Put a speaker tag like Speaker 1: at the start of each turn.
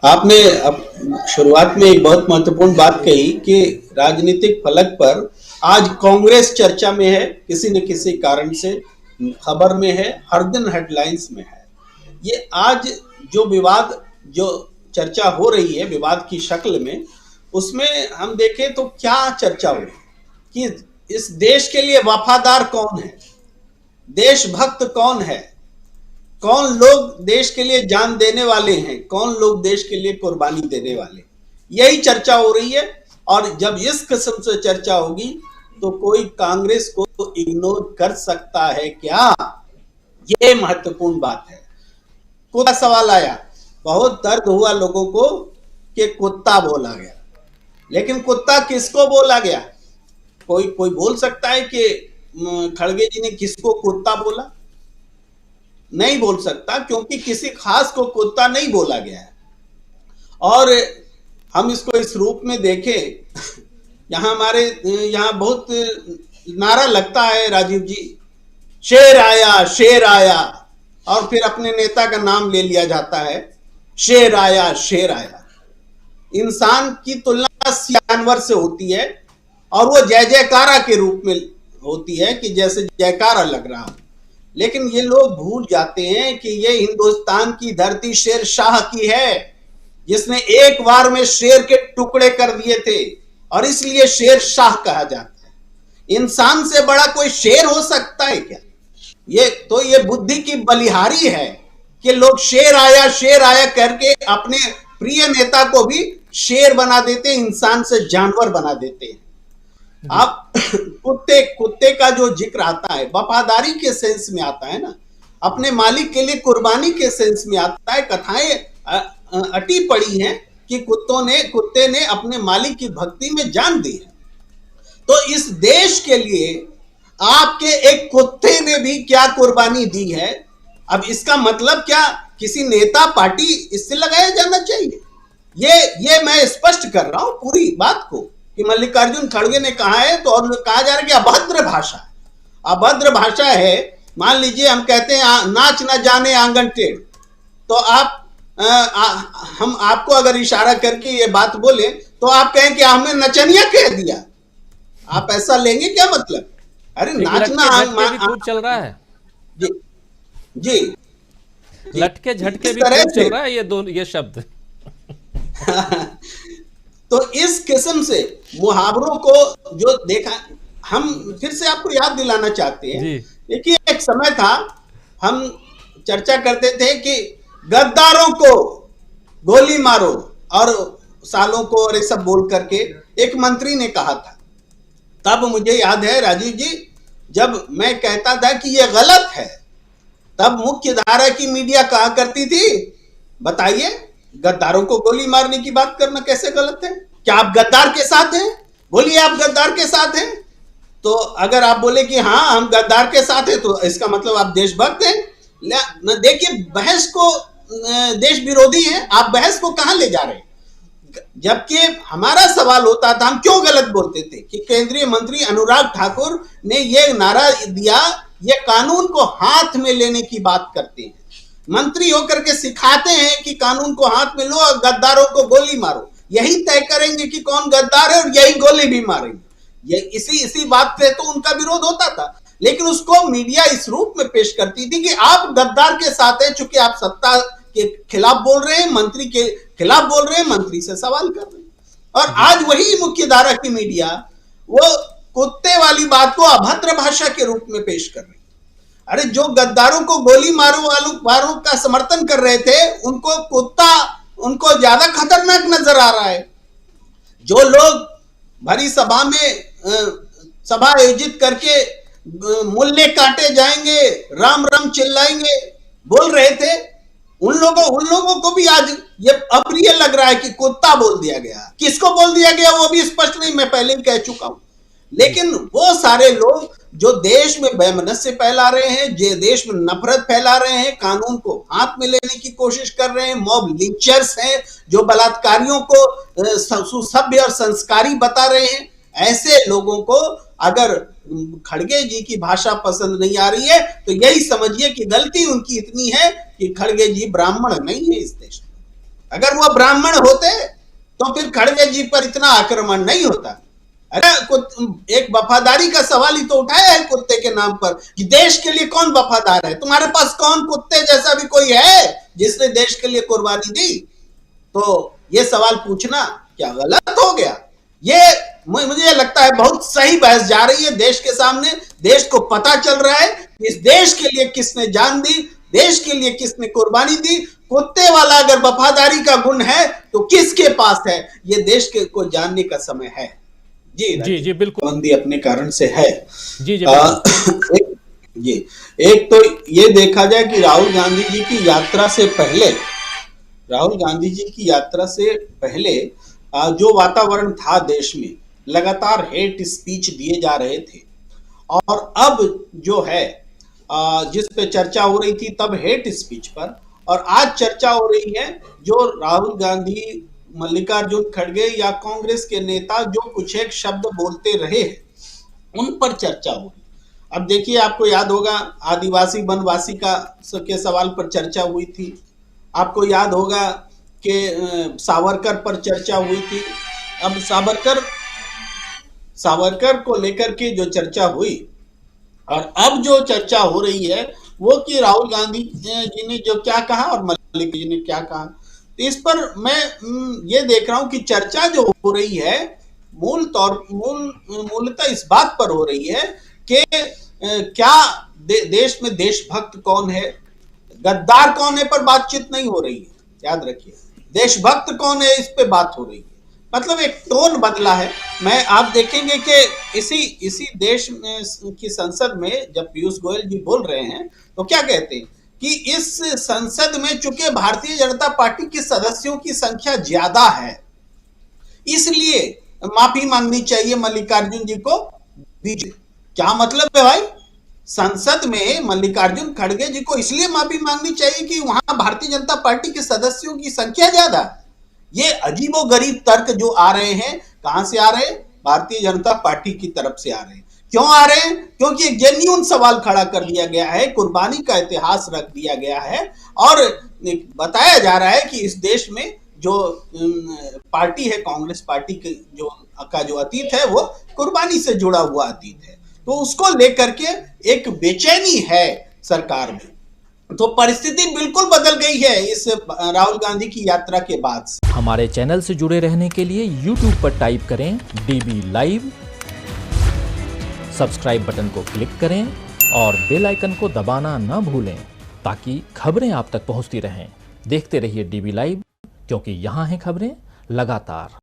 Speaker 1: आपने अब शुरुआत में एक बहुत महत्वपूर्ण बात कही कि राजनीतिक फलक पर आज कांग्रेस चर्चा में है, किसी न किसी कारण से खबर में है, हर दिन हेडलाइंस में है। ये आज जो विवाद, जो चर्चा हो रही है विवाद की शक्ल में, उसमें हम देखें तो क्या चर्चा हो रही है कि इस देश के लिए वफादार कौन है, देशभक्त कौन है, कौन लोग देश के लिए जान देने वाले हैं, कौन लोग देश के लिए कुर्बानी देने वाले, यही चर्चा हो रही है। और जब इस किस्म से चर्चा होगी तो कोई कांग्रेस को इग्नोर कर सकता है क्या? ये महत्वपूर्ण बात है। कुत्ता सवाल आया, बहुत दर्द हुआ लोगों को कि कुत्ता बोला गया, लेकिन कुत्ता किसको बोला गया? कोई कोई बोल सकता है कि खड़गे जी ने किसको कुत्ता बोला? नहीं बोल सकता, क्योंकि किसी खास को कुत्ता नहीं बोला गया है। और हम इसको इस रूप में देखें, यहाँ हमारे यहाँ बहुत नारा लगता है, राजीव जी, शेर आया शेर आया, और फिर अपने नेता का नाम ले लिया जाता है, शेर आया शेर आया। इंसान की तुलना जानवर से होती है और वो जय जयकारा के रूप में होती है कि जैसे जयकारा लग रहा हो, लेकिन ये लोग भूल जाते हैं कि ये हिंदुस्तान की धरती शेर शाह की है, जिसने एक बार में शेर के टुकड़े कर दिए थे, और इसलिए शेर शाह कहा जाता है। इंसान से बड़ा कोई शेर हो सकता है क्या? ये बुद्धि की बलिहारी है कि लोग शेर आया करके अपने प्रिय नेता को भी शेर बना देते हैं, इंसान से जानवर बना देते हैं। आप कुत्ते का जो जिक्र आता है, वफादारी के सेंस में आता है ना, अपने मालिक के लिए कुर्बानी के सेंस में आता है। कथाएं अटी पड़ी हैं कि कुत्ते ने अपने मालिक की भक्ति में जान दी है। तो इस देश के लिए आपके एक कुत्ते ने भी क्या कुर्बानी दी है? अब इसका मतलब क्या किसी नेता पार्टी इससे लगाया जाना चाहिए? ये मैं स्पष्ट कर रहा हूं पूरी बात को कि मल्लिकार्जुन खड़गे ने कहा है, तो और कहा जा रहा है कि अभद्र भाषा, अभद्र भाषा है। मान लीजिए हम कहते हैं नाच ना जाने आंगन टेढ़, तो हम आपको अगर इशारा करके ये बात बोले तो आप कहें कि हमें नचनिया कह दिया, आप ऐसा लेंगे क्या? मतलब अरे नाचना
Speaker 2: खूब चल रहा है
Speaker 1: जी, जी,
Speaker 2: लटके झटके भी खूब चल रहा है ये शब्द।
Speaker 1: तो इस किस्म से मुहावरों को जो देखा, हम फिर से आपको याद दिलाना चाहते हैं। देखिए, एक समय था हम चर्चा करते थे कि गद्दारों को गोली मारो और सालों को और ये सब बोल करके एक मंत्री ने कहा था। तब मुझे याद है राजीव जी, जब मैं कहता था कि ये गलत है, तब मुख्य धारा की मीडिया कहा करती थी, बताइए गद्दारों को गोली मारने की बात करना कैसे गलत है? क्या आप गद्दार के साथ हैं? बोलिए आप गद्दार के साथ हैं। तो अगर आप बोले कि हाँ हम गद्दार के साथ हैं, तो इसका मतलब आप देशभक्त हैं। देखिए, बहस को देश विरोधी है, आप बहस को कहां ले जा रहे हैं? जबकि हमारा सवाल होता था, हम क्यों गलत बोलते थे कि केंद्रीय मंत्री अनुराग ठाकुर ने यह नारा दिया, ये कानून को हाथ में लेने की बात करते हैं, मंत्री होकर के सिखाते हैं कि कानून को हाथ में लो और गद्दारों को गोली मारो, यही तय करेंगे कि कौन गद्दार है और यही गोली भी मारेंगे। ये इसी बात से तो उनका विरोध होता था, लेकिन उसको मीडिया इस रूप में पेश करती थी कि आप गद्दार के साथ हैं, चूंकि आप सत्ता के खिलाफ बोल रहे हैं, मंत्री के खिलाफ बोल रहे हैं, मंत्री से सवाल कर रहे हैं। और आज वही मुख्य धारा की मीडिया वो कुत्ते वाली बात को अभद्र भाषा के रूप में पेश कर रही है। अरे, जो गद्दारों को गोली वालों का समर्थन कर रहे थे, उनको कुत्ता उनको ज्यादा खतरनाक नजर आ रहा है। जो लोग भरी सभा में सभा आयोजित करके मुल्ले काटे जाएंगे, राम राम चिल्लाएंगे बोल रहे थे, उन लोगों को भी आज ये अप्रिय लग रहा है कि कुत्ता बोल दिया गया। किसको बोल दिया गया वो भी स्पष्ट नहीं, मैं पहले भी कह चुका हूं। लेकिन वो सारे लोग जो देश में वैमनस्य फैला रहे हैं, जो देश में नफरत फैला रहे हैं, कानून को हाथ में लेने की कोशिश कर रहे हैं, मॉब लिंचर्स हैं जो बलात्कारियों को सुसभ्य और संस्कारी बता रहे हैं, ऐसे लोगों को अगर खड़गे जी की भाषा पसंद नहीं आ रही है तो यही समझिए कि गलती उनकी इतनी है कि खड़गे जी ब्राह्मण नहीं है इस देश में। अगर वो ब्राह्मण होते तो फिर खड़गे जी पर इतना आक्रमण नहीं होता। अरे एक वफादारी का सवाल ही तो उठाया है कुत्ते के नाम पर कि देश के लिए कौन वफादार है। तुम्हारे पास कौन कुत्ते जैसा भी कोई है जिसने देश के लिए कुर्बानी दी? तो ये सवाल पूछना क्या गलत हो गया? ये मुझे लगता है बहुत सही बहस जा रही है देश के सामने। देश को पता चल रहा है इस देश के लिए किसने जान दी, देश के लिए किसने कुर्बानी दी। कुत्ते वाला अगर वफादारी का गुण है तो किसके पास है? ये देश के को जानने का समय है।
Speaker 2: जी बिल्कुल,
Speaker 1: बंदी अपने कारण से है।
Speaker 2: जी
Speaker 1: एक तो ये देखा जाए कि राहुल गांधी जी की यात्रा से पहले जो वातावरण था देश में, लगातार हेट स्पीच दिए जा रहे थे। और अब जो है जिस पे चर्चा हो रही थी तब हेट स्पीच पर, और आज चर्चा हो रही है जो राहुल गांधी, मल्लिकार्जुन खड़गे या कांग्रेस के नेता जो कुछ एक शब्द बोलते रहे उन पर चर्चा हो रही। अब देखिए, आपको याद होगा आदिवासी वनवासी के सवाल पर चर्चा हुई थी। आपको याद होगा कि सावरकर पर चर्चा हुई थी। अब सावरकर को लेकर के जो चर्चा हुई और अब जो चर्चा हो रही है वो कि राहुल गांधी जी ने जो क्या कहा और मल्लिक जी ने क्या कहा। तो इस पर मैं ये देख रहा हूं कि चर्चा जो हो रही है मूलतः इस बात पर हो रही है कि क्या देश में देशभक्त कौन है, गद्दार कौन है पर बातचीत नहीं हो रही है। याद रखिए, देशभक्त कौन है इस पे बात हो रही है। मतलब एक टोन बदला है। आप देखेंगे कि इसी देश में की संसद में जब पीयूष गोयल जी बोल रहे हैं तो क्या कहते हैं कि इस संसद में चूंकि भारतीय जनता पार्टी के सदस्यों की संख्या ज्यादा है इसलिए माफी मांगनी चाहिए मल्लिकार्जुन जी को। क्या मतलब है भाई? संसद में मल्लिकार्जुन खड़गे जी को इसलिए माफी मांगनी चाहिए कि वहां भारतीय जनता पार्टी के सदस्यों की संख्या ज्यादा। ये अजीबोगरीब तर्क जो आ रहे हैं, कहां से आ रहे हैं? भारतीय जनता पार्टी की तरफ से आ रहे हैं। क्यों आ रहे हैं? क्योंकि एक जेन्युइन सवाल खड़ा कर लिया गया है, कुर्बानी का इतिहास रख दिया गया है और बताया जा रहा है कि इस देश में जो पार्टी है, कांग्रेस पार्टी के जो अतीत है वो कुर्बानी से जुड़ा हुआ अतीत है। तो उसको लेकर के एक बेचैनी है सरकार में। तो परिस्थिति बिल्कुल बदल गई है इस राहुल गांधी की यात्रा के बाद से।
Speaker 2: हमारे चैनल से जुड़े रहने के लिए YouTube पर टाइप करें DB लाइव, सब्सक्राइब बटन को क्लिक करें और बेल आइकन को दबाना न भूलें ताकि खबरें आप तक पहुंचती रहें। देखते रहिए DB लाइव, क्योंकि यहाँ हैं खबरें लगातार।